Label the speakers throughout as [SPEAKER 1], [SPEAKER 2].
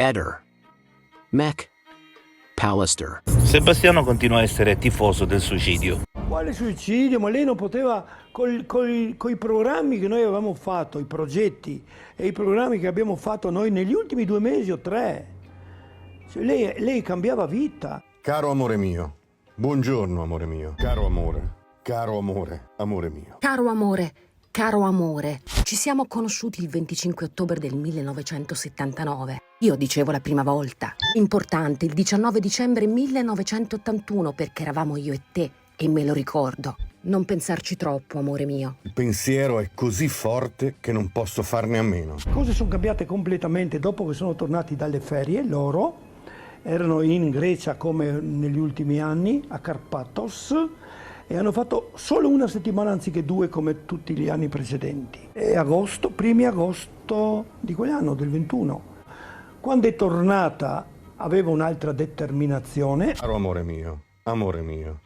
[SPEAKER 1] Eder, Mac, Pallister.
[SPEAKER 2] Sebastiano continua a essere tifoso del suicidio.
[SPEAKER 3] Quale suicidio? Ma lei non poteva, coi programmi che noi avevamo fatto, i progetti e i programmi che abbiamo fatto noi negli ultimi 2 mesi o 3, cioè lei cambiava vita.
[SPEAKER 4] Caro amore mio, buongiorno amore mio, caro amore, amore mio.
[SPEAKER 5] Caro amore, ci siamo conosciuti il 25 ottobre del 1979. Io dicevo la prima volta. Importante, il 19 dicembre 1981, perché eravamo io e te, e me lo ricordo. Non pensarci troppo, amore mio.
[SPEAKER 4] Il pensiero è così forte che non posso farne a meno.
[SPEAKER 3] Le cose sono cambiate completamente dopo che sono tornati dalle ferie. Loro erano in Grecia come negli ultimi anni, a Karpathos, e hanno fatto solo 1 settimana anziché 2 come tutti gli anni precedenti. E primi agosto di quell'anno, del 21. Quando è tornata aveva un'altra determinazione.
[SPEAKER 4] Caro amore mio,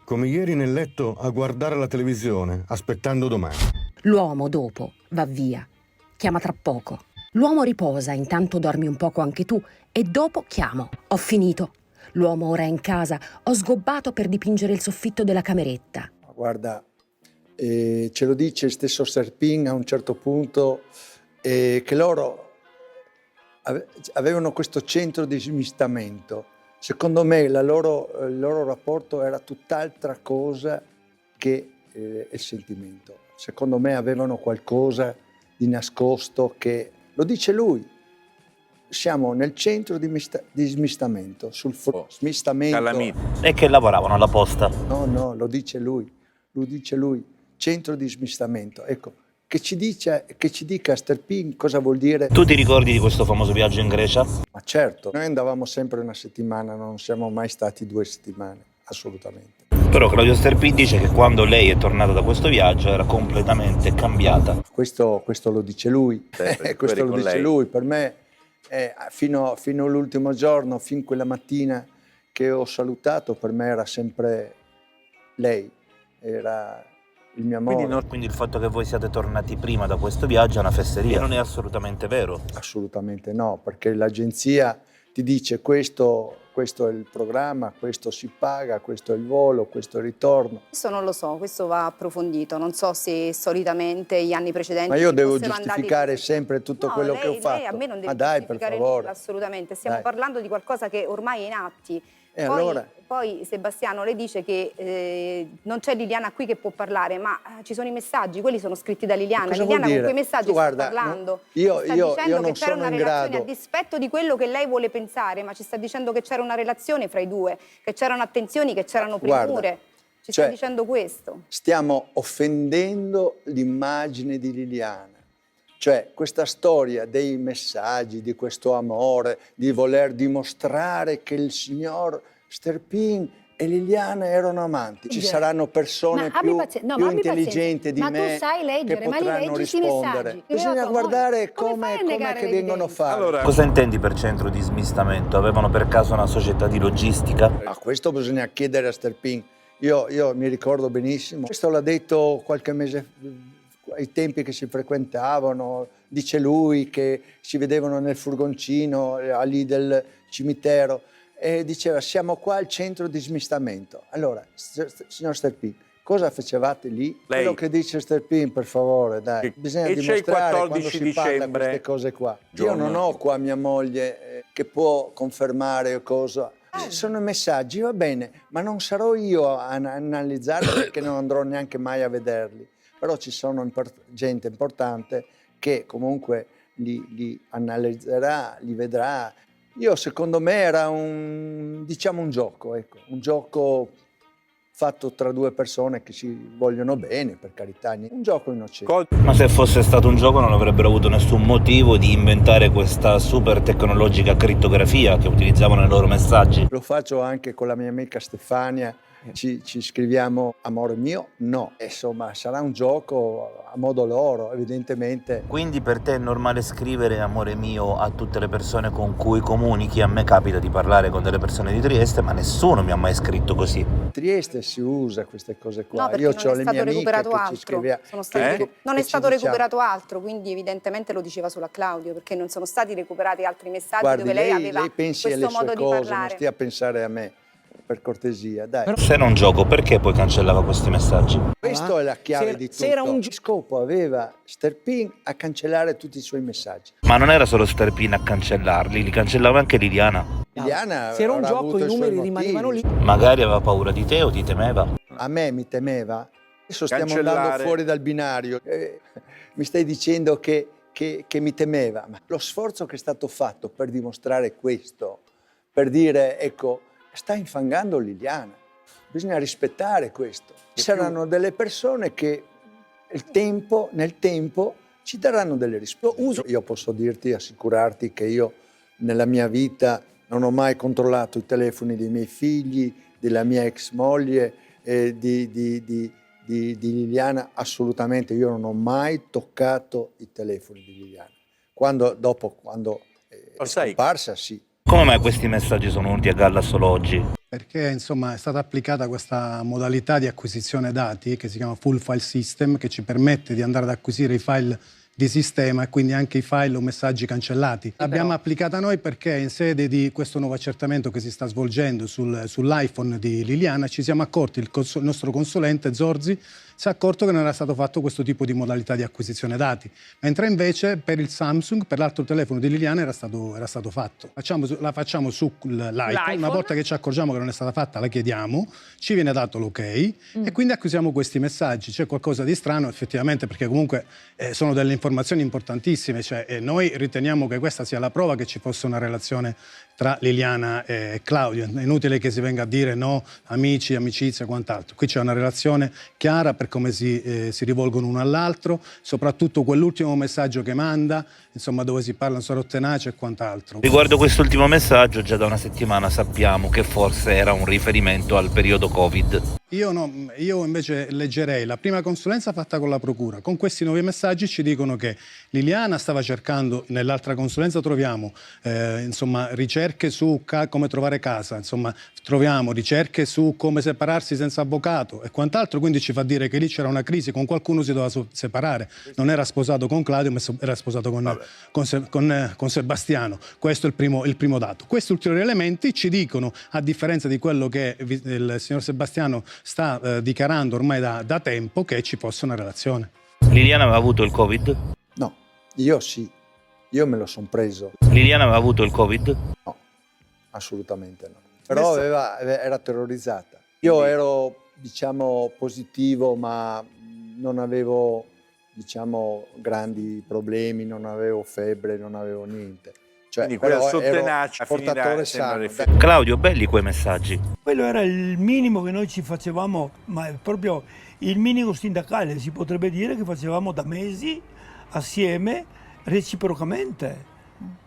[SPEAKER 4] come ieri nel letto a guardare la televisione, aspettando domani.
[SPEAKER 5] L'uomo dopo va via. Chiama tra poco. L'uomo riposa, intanto dormi un poco anche tu, e dopo chiamo. Ho finito. L'uomo ora è in casa. Ho sgobbato per dipingere il soffitto della cameretta.
[SPEAKER 6] Guarda, ce lo dice stesso Serpin a un certo punto, che loro avevano questo centro di smistamento. Secondo me il loro rapporto era tutt'altra cosa che il sentimento. Secondo me avevano qualcosa di nascosto che, lo dice lui, siamo nel centro di smistamento, sul smistamento.
[SPEAKER 2] E che lavoravano alla posta.
[SPEAKER 6] No, lo dice lui, centro di smistamento. Ecco, che ci dica Sterpin cosa vuol dire.
[SPEAKER 2] Tu ti ricordi di questo famoso viaggio in Grecia?
[SPEAKER 6] Ma certo, noi andavamo sempre 1 settimana, non siamo mai stati 2 settimane, assolutamente.
[SPEAKER 2] Però Claudio Sterpin dice che quando lei è tornata da questo viaggio era completamente cambiata.
[SPEAKER 6] Questo lo dice lui, questo lo dice lui. Per me, fino all'ultimo giorno, fin quella mattina che ho salutato, per me era sempre lei, era il mio amore.
[SPEAKER 2] Quindi il fatto che voi siate tornati prima da questo viaggio è una fesseria. Non è assolutamente vero.
[SPEAKER 6] Assolutamente no, perché l'agenzia ti dice questo è il programma, questo si paga, questo è il volo, questo è il ritorno.
[SPEAKER 7] Questo non lo so, questo va approfondito, non so se solitamente gli anni precedenti.
[SPEAKER 6] Ma io devo giustificare sempre tutto quello che ho fatto.
[SPEAKER 7] Lei a me non deve
[SPEAKER 6] Ma dai, per favore.
[SPEAKER 7] Assolutamente, stiamo parlando di qualcosa che ormai è in atti. Poi Sebastiano le dice che non c'è Liliana qui che può parlare, ma ci sono i messaggi, quelli sono scritti da Liliana. Liliana con quei messaggi sta parlando.
[SPEAKER 6] Io
[SPEAKER 7] dicendo
[SPEAKER 6] non
[SPEAKER 7] che c'era
[SPEAKER 6] sono
[SPEAKER 7] una
[SPEAKER 6] in
[SPEAKER 7] relazione
[SPEAKER 6] grado.
[SPEAKER 7] A dispetto di quello che lei vuole pensare, ma ci sta dicendo che c'era una relazione fra i due, che c'erano attenzioni, che c'erano premure. Ci sta dicendo questo.
[SPEAKER 6] Stiamo offendendo l'immagine di Liliana. Cioè, questa storia dei messaggi, di questo amore, di voler dimostrare che il signor Sterpin e Liliana erano amanti. Ci saranno persone più intelligenti di me che potranno rispondere. Bisogna guardare come che vengono fatti.
[SPEAKER 2] Allora, cosa intendi per centro di smistamento? Avevano per caso una società di logistica?
[SPEAKER 6] A questo bisogna chiedere a Sterpin. Io mi ricordo benissimo. Questo l'ha detto qualche mese ai tempi che si frequentavano. Dice lui che si vedevano nel furgoncino lì del cimitero. E diceva, siamo qua al centro di smistamento. Allora, signor Sterpin, cosa facevate lì?
[SPEAKER 8] Lei.
[SPEAKER 6] Quello che dice Sterpin, per favore, dai. Bisogna dimostrare quando si parla di queste cose qua. Io non ho qua mia moglie che può confermare cosa. Ci sono i messaggi, va bene, ma non sarò io a analizzarli perché non andrò neanche mai a vederli. Però ci sono gente importante che comunque li analizzerà, li vedrà. Io, secondo me, era un gioco, ecco, un gioco fatto tra 2 persone che si vogliono bene, per carità, un gioco innocente.
[SPEAKER 2] Ma se fosse stato un gioco non avrebbero avuto nessun motivo di inventare questa super tecnologica crittografia che utilizzavano nei loro messaggi.
[SPEAKER 6] Lo faccio anche con la mia amica Stefania, ci scriviamo amore mio? No. Insomma, sarà un gioco a modo loro, evidentemente.
[SPEAKER 2] Quindi per te è normale scrivere amore mio a tutte le persone con cui comunichi? A me capita di parlare con delle persone di Trieste, ma nessuno mi ha mai scritto così.
[SPEAKER 6] Trieste si usa queste cose qua.
[SPEAKER 7] No, perché
[SPEAKER 6] io
[SPEAKER 7] non
[SPEAKER 6] ho
[SPEAKER 7] è
[SPEAKER 6] le
[SPEAKER 7] stato
[SPEAKER 6] mie amiche
[SPEAKER 7] recuperato
[SPEAKER 6] che ci
[SPEAKER 7] altro.
[SPEAKER 6] scriveva.
[SPEAKER 7] Non è stato recuperato altro, quindi evidentemente lo diceva solo a Claudio, perché non sono stati recuperati altri messaggi.
[SPEAKER 6] Guardi,
[SPEAKER 7] dove lei aveva
[SPEAKER 6] pensi
[SPEAKER 7] questo
[SPEAKER 6] alle sue
[SPEAKER 7] modo di
[SPEAKER 6] cose,
[SPEAKER 7] parlare.
[SPEAKER 6] non stia a pensare a me, per cortesia, dai.
[SPEAKER 2] Se non gioco, perché poi cancellava questi messaggi?
[SPEAKER 6] Questo è la chiave di tutto.
[SPEAKER 8] C'era un
[SPEAKER 6] scopo aveva Sterpin a cancellare tutti i suoi messaggi.
[SPEAKER 2] Ma non era solo Sterpin a cancellarli, li cancellava anche Liliana.
[SPEAKER 6] Liliana
[SPEAKER 8] se era un
[SPEAKER 6] avrà
[SPEAKER 8] gioco,
[SPEAKER 6] avuto
[SPEAKER 8] i
[SPEAKER 6] i suoi
[SPEAKER 8] numeri rimanevano lì.
[SPEAKER 6] motivi.
[SPEAKER 2] Magari aveva paura di te o ti temeva.
[SPEAKER 6] A me mi temeva? Adesso stiamo andando fuori dal binario. Mi stai dicendo che mi temeva. Ma lo sforzo che è stato fatto per dimostrare questo, per dire, ecco, sta infangando Liliana. Bisogna rispettare questo. Ci saranno delle persone che nel tempo ci daranno delle risposte. Io posso dirti, assicurarti che io nella mia vita non ho mai controllato i telefoni dei miei figli, della mia ex moglie, di Liliana, assolutamente. Io non ho mai toccato i telefoni di Liliana. Quando è scomparsa, sì.
[SPEAKER 2] Come mai questi messaggi sono venuti a galla solo oggi?
[SPEAKER 9] Perché insomma è stata applicata questa modalità di acquisizione dati che si chiama Full File System, che ci permette di andare ad acquisire i file di sistema e quindi anche i file o messaggi cancellati. L'abbiamo applicata noi perché in sede di questo nuovo accertamento che si sta svolgendo sull'iPhone di Liliana ci siamo accorti, il nostro consulente Zorzi si è accorto che non era stato fatto questo tipo di modalità di acquisizione dati, mentre invece per il Samsung, per l'altro telefono di Liliana era stato fatto. La facciamo sull'iPhone, una volta che ci accorgiamo che non è stata fatta la chiediamo, ci viene dato l'ok e quindi acquisiamo questi messaggi. C'è qualcosa di strano effettivamente perché comunque sono delle informazioni importantissime, cioè noi riteniamo che questa sia la prova che ci fosse una relazione tra Liliana e Claudio. È inutile che si venga a dire no, amici, amicizia e quant'altro. Qui c'è una relazione chiara per come si rivolgono uno all'altro, soprattutto quell'ultimo messaggio che manda, insomma dove si parla sarò tenace e quant'altro.
[SPEAKER 2] Riguardo quest'ultimo messaggio, già da una settimana sappiamo che forse era un riferimento al periodo Covid.
[SPEAKER 9] Io invece leggerei la prima consulenza fatta con la procura. Con questi nuovi messaggi ci dicono che Liliana stava cercando, nell'altra consulenza troviamo insomma ricerche su come trovare casa, insomma troviamo ricerche su come separarsi senza avvocato e quant'altro, quindi ci fa dire che lì c'era una crisi, con qualcuno si doveva separare, non era sposato con Claudio ma era sposato con Sebastiano. Questo è il primo dato. Questi ulteriori elementi ci dicono, a differenza di quello che il signor Sebastiano sta dichiarando ormai da tempo, che ci fosse una relazione.
[SPEAKER 2] Liliana aveva avuto il Covid?
[SPEAKER 6] No, io sì, io me lo sono preso.
[SPEAKER 2] Liliana aveva avuto il Covid?
[SPEAKER 6] No, assolutamente no. Però era terrorizzata. Io ero, diciamo, positivo, ma non avevo, diciamo, grandi problemi, non avevo febbre, non avevo niente. Cioè, però ero portatore sano.
[SPEAKER 2] Claudio, belli quei messaggi.
[SPEAKER 3] Quello era il minimo che noi ci facevamo, ma è proprio il minimo sindacale, si potrebbe dire, che facevamo da mesi assieme, reciprocamente.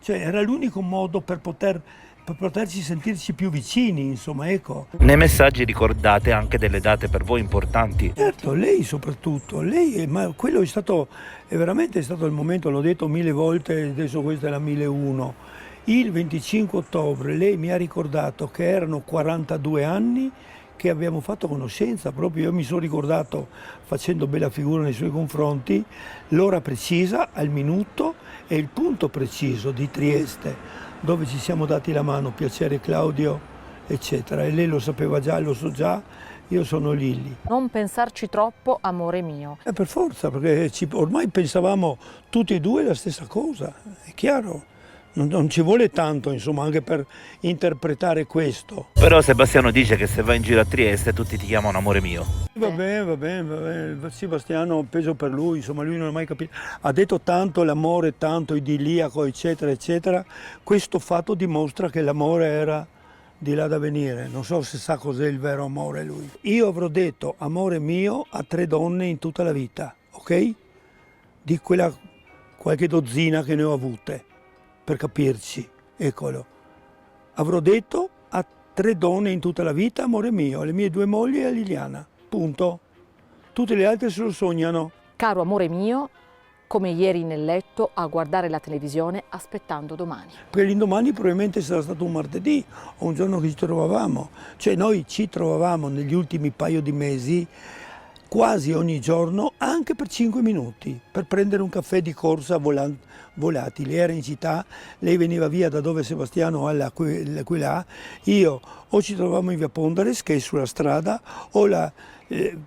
[SPEAKER 3] Cioè era l'unico modo per poterci sentirci più vicini, insomma, ecco.
[SPEAKER 2] Nei messaggi ricordate anche delle date per voi importanti.
[SPEAKER 3] Certo, lei soprattutto, ma quello è veramente stato il momento, l'ho detto 1000 volte, adesso questa è la 1001. Il 25 ottobre lei mi ha ricordato che erano 42 anni che abbiamo fatto conoscenza, proprio io mi sono ricordato, facendo bella figura nei suoi confronti, l'ora precisa, al minuto e il punto preciso di Trieste, dove ci siamo dati la mano, piacere Claudio, eccetera. E lei lo sapeva già, lo so già, io sono Lilli.
[SPEAKER 10] Non pensarci troppo, amore mio.
[SPEAKER 3] Per forza, perché ormai pensavamo tutti e due la stessa cosa, è chiaro. Non ci vuole tanto, insomma, anche per interpretare questo.
[SPEAKER 2] Però Sebastiano dice che se vai in giro a Trieste tutti ti chiamano amore mio.
[SPEAKER 3] Va bene. Sebastiano, peso per lui, insomma, lui non ha mai capito. Ha detto tanto l'amore, tanto idilliaco, eccetera, eccetera. Questo fatto dimostra che l'amore era di là da venire. Non so se sa cos'è il vero amore lui. Io avrò detto amore mio a 3 donne in tutta la vita, ok? Di quella qualche dozzina che ne ho avute. Per capirci, eccolo. Avrò detto a 3 donne in tutta la vita, amore mio, le mie 2 mogli e Liliana, punto. Tutte le altre se lo sognano.
[SPEAKER 10] Caro amore mio, come ieri nel letto a guardare la televisione aspettando domani.
[SPEAKER 3] Perché l'indomani probabilmente sarà stato un martedì o un giorno che ci trovavamo. Cioè noi ci trovavamo negli ultimi paio di mesi quasi ogni giorno, anche per 5 minuti, per prendere un caffè di corsa volatili. Era in città, lei veniva via da dove Sebastiano alla qui là, io o ci trovavamo in via Pondares, che è sulla strada, o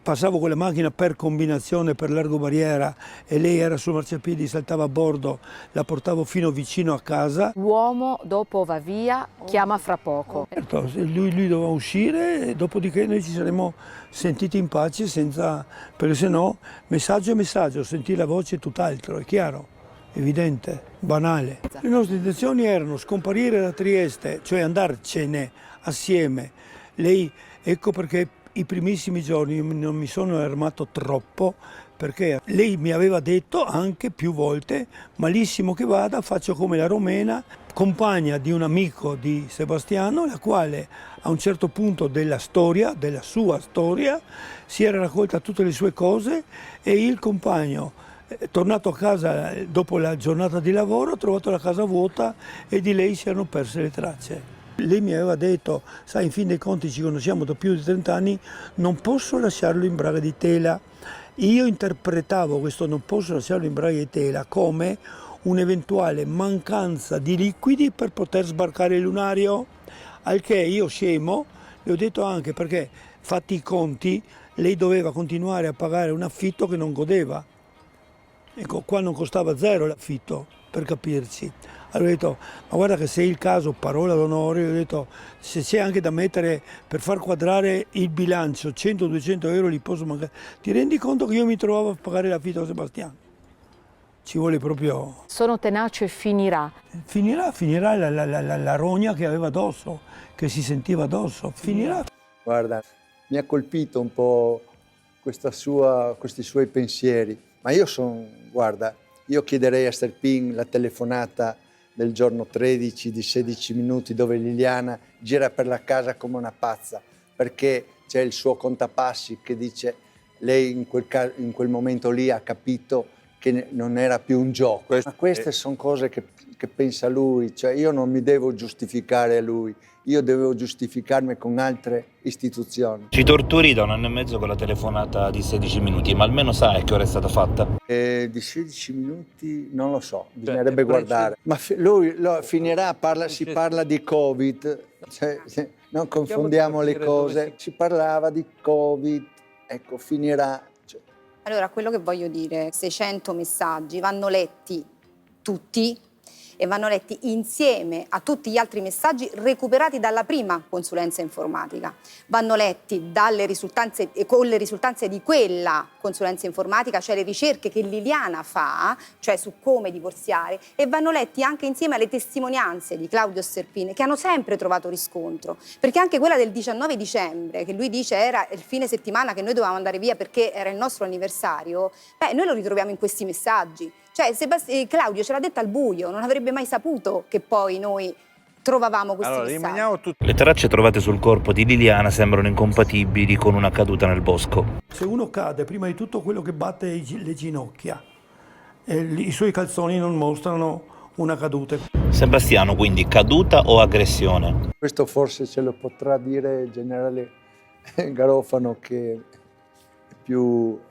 [SPEAKER 3] passavo con la macchina per combinazione per Largo Barriera e lei era sul marciapiedi, saltava a bordo, la portavo fino vicino a casa.
[SPEAKER 10] L'uomo dopo va via, chiama fra poco.
[SPEAKER 3] Certo, lui doveva uscire, dopodiché noi ci saremmo sentiti in pace senza, perché sennò messaggio è messaggio, sentire la voce è tutt'altro, è chiaro, evidente, banale. Le nostre intenzioni erano scomparire da Trieste, cioè andarcene assieme. Lei, ecco perché i primissimi giorni non mi sono armato troppo, perché lei mi aveva detto anche più volte, malissimo che vada, faccio come la Romena, compagna di un amico di Sebastiano, la quale a un certo punto della sua storia, si era raccolta tutte le sue cose e il compagno, tornato a casa dopo la giornata di lavoro, ha trovato la casa vuota e di lei si erano perse le tracce. Lei mi aveva detto, sai, in fin dei conti ci conosciamo da più di 30 anni, non posso lasciarlo in braga di tela. Io interpretavo questo non posso lasciarlo in braga di tela come un'eventuale mancanza di liquidi per poter sbarcare il lunario, al che io scemo, le ho detto anche perché, fatti i conti, lei doveva continuare a pagare un affitto che non godeva. Ecco, qua non costava 0 l'affitto, per capirci. Allora ho detto, ma guarda che se è il caso, parola d'onore, ho detto, se c'è anche da mettere per far quadrare il bilancio, 100-200 euro li posso mancare. Ti rendi conto che io mi trovavo a pagare l'affitto a Sebastiano? Ci vuole proprio...
[SPEAKER 10] Sono tenace e finirà.
[SPEAKER 3] Finirà la rogna che aveva addosso, che si sentiva addosso, finirà.
[SPEAKER 6] Guarda, mi ha colpito un po' questi suoi pensieri, ma io chiederei a Sterpin la telefonata del giorno 13 di 16 minuti dove Liliana gira per la casa come una pazza perché c'è il suo contapassi che dice lei in quel momento lì ha capito che non era più un gioco. Ma queste sono cose che pensa lui, cioè io non mi devo giustificare a lui, io devo giustificarmi con altre istituzioni.
[SPEAKER 2] Ci torturi da 1 anno e mezzo con la telefonata di 16 minuti, ma almeno sai che ora è stata fatta?
[SPEAKER 6] Di 16 minuti non lo so, bisognerebbe guardare. Ma lui finirà, si parla di Covid, non confondiamo le cose, si parlava di Covid, ecco, finirà.
[SPEAKER 7] Allora, quello che voglio dire, 600 messaggi vanno letti tutti e vanno letti insieme a tutti gli altri messaggi recuperati dalla prima consulenza informatica. Vanno letti con le risultanze di quella consulenza informatica, cioè le ricerche che Liliana fa, cioè su come divorziare, e vanno letti anche insieme alle testimonianze di Claudio Sterpin, che hanno sempre trovato riscontro, perché anche quella del 19 dicembre, che lui dice era il fine settimana che noi dovevamo andare via perché era il nostro anniversario, noi lo ritroviamo in questi messaggi. Cioè Claudio ce l'ha detta al buio, non avrebbe mai saputo che poi noi trovavamo questi messaggi.
[SPEAKER 2] Le tracce trovate sul corpo di Liliana sembrano incompatibili con una caduta nel bosco.
[SPEAKER 3] Se uno cade, prima di tutto quello che batte le ginocchia, i suoi calzoni non mostrano una caduta.
[SPEAKER 2] Sebastiano, quindi caduta o aggressione?
[SPEAKER 6] Questo forse ce lo potrà dire il generale Garofano, che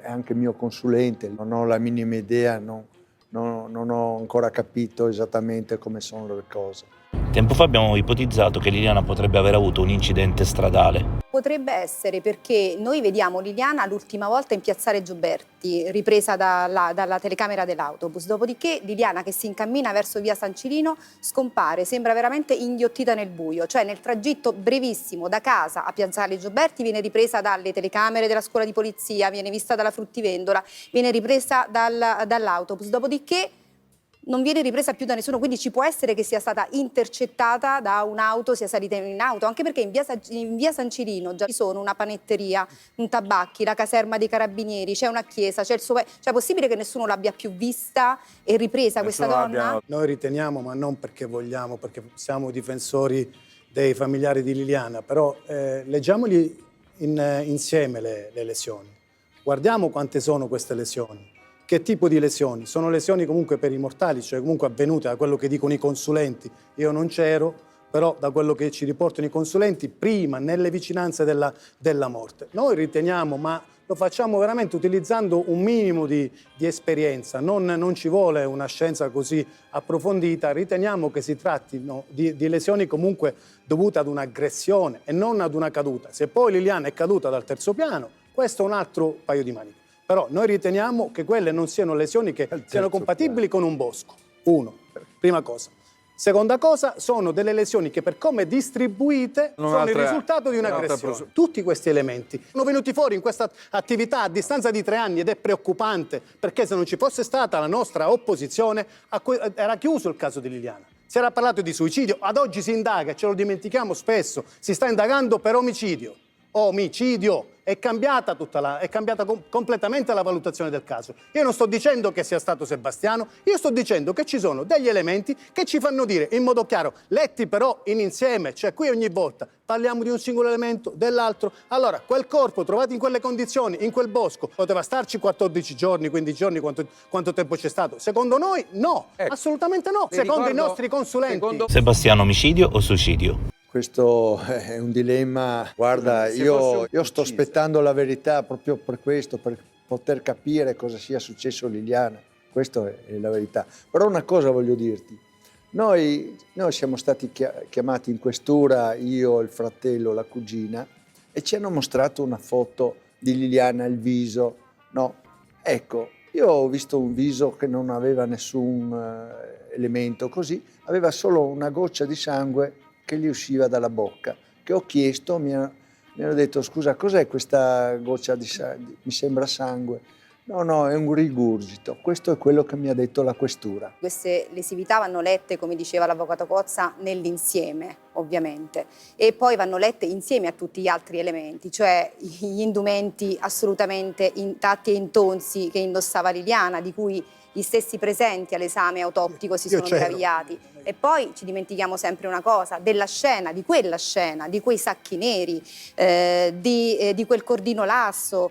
[SPEAKER 6] è anche mio consulente, non ho la minima idea, non ho ancora capito esattamente come sono le cose.
[SPEAKER 2] Tempo fa abbiamo ipotizzato che Liliana potrebbe aver avuto un incidente stradale.
[SPEAKER 7] Potrebbe essere, perché noi vediamo Liliana l'ultima volta in piazzale Gioberti, ripresa dalla telecamera dell'autobus. Dopodiché Liliana, che si incammina verso via San Cirino, scompare, sembra veramente inghiottita nel buio. Cioè nel tragitto brevissimo da casa a piazzale Gioberti viene ripresa dalle telecamere della scuola di polizia, viene vista dalla fruttivendola, viene ripresa dall'autobus. Dopodiché non viene ripresa più da nessuno, quindi ci può essere che sia stata intercettata da un'auto, sia salita in auto, anche perché in via San Cirino già ci sono una panetteria, un tabacchi, la caserma dei carabinieri, c'è una chiesa, c'è il suo... Cioè è possibile che nessuno l'abbia più vista e ripresa questa donna?
[SPEAKER 9] Noi riteniamo, ma non perché vogliamo, perché siamo difensori dei familiari di Liliana, però leggiamoli insieme le lesioni. Guardiamo quante sono queste lesioni. Che tipo di lesioni? Sono lesioni comunque per i mortali, cioè comunque avvenute da quello che dicono i consulenti. Io non c'ero, però da quello che ci riportano i consulenti, prima, nelle vicinanze della morte. Noi riteniamo, ma lo facciamo veramente utilizzando un minimo di esperienza, non ci vuole una scienza così approfondita, riteniamo che si trattino di lesioni comunque dovute ad un'aggressione e non ad una caduta. Se poi Liliana è caduta dal terzo piano, questo è un altro paio di maniche. Però noi riteniamo che quelle non siano lesioni che siano compatibili con un bosco. Uno, prima cosa. Seconda cosa, sono delle lesioni che per come distribuite sono il risultato di un'aggressione. Tutti questi elementi sono venuti fuori in questa attività a distanza di 3 anni ed è preoccupante, perché se non ci fosse stata la nostra opposizione era chiuso il caso di Liliana. Si era parlato di suicidio, ad oggi si indaga, ce lo dimentichiamo spesso, si sta indagando per omicidio. Omicidio! È cambiata completamente la valutazione del caso. Io non sto dicendo che sia stato Sebastiano, io sto dicendo che ci sono degli elementi che ci fanno dire in modo chiaro, letti però in insieme, cioè qui ogni volta parliamo di un singolo elemento, dell'altro. Allora, quel corpo trovato in quelle condizioni, in quel bosco, poteva starci 14 giorni, 15 giorni, quanto tempo c'è stato? Secondo noi no, assolutamente no. Secondo i nostri consulenti.
[SPEAKER 2] Sebastiano, omicidio o suicidio?
[SPEAKER 6] Questo è un dilemma. Guarda, io sto aspettando la verità proprio per questo, per poter capire cosa sia successo a Liliana. Questa è la verità. Però una cosa voglio dirti. Noi siamo stati chiamati in questura, io, il fratello, la cugina, e ci hanno mostrato una foto di Liliana, il viso. No, ecco, io ho visto un viso che non aveva nessun elemento così, aveva solo una goccia di sangue che gli usciva dalla bocca, che ho chiesto, mi hanno detto scusa cos'è questa goccia di sangue, mi sembra sangue. No, è un rigurgito, questo è quello che mi ha detto la questura.
[SPEAKER 7] Queste lesività vanno lette, come diceva l'avvocato Cozza, nell'insieme ovviamente, e poi vanno lette insieme a tutti gli altri elementi, cioè gli indumenti assolutamente intatti e intonsi che indossava Liliana, di cui gli stessi presenti all'esame autoptico si sono meravigliati. E poi ci dimentichiamo sempre una cosa, della scena, di quella scena, di quei sacchi neri, di quel cordino lasso,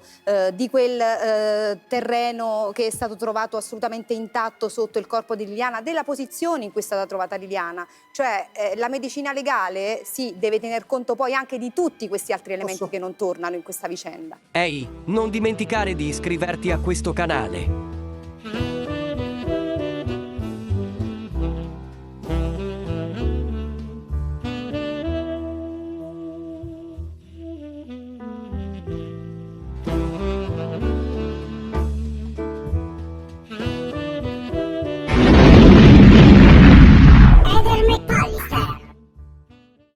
[SPEAKER 7] di quel terreno che è stato trovato assolutamente intatto sotto il corpo di Liliana, della posizione in cui è stata trovata Liliana. Cioè la medicina legale deve tener conto poi anche di tutti questi altri elementi che non tornano in questa vicenda.
[SPEAKER 8] Ehi, non dimenticare di iscriverti a questo canale.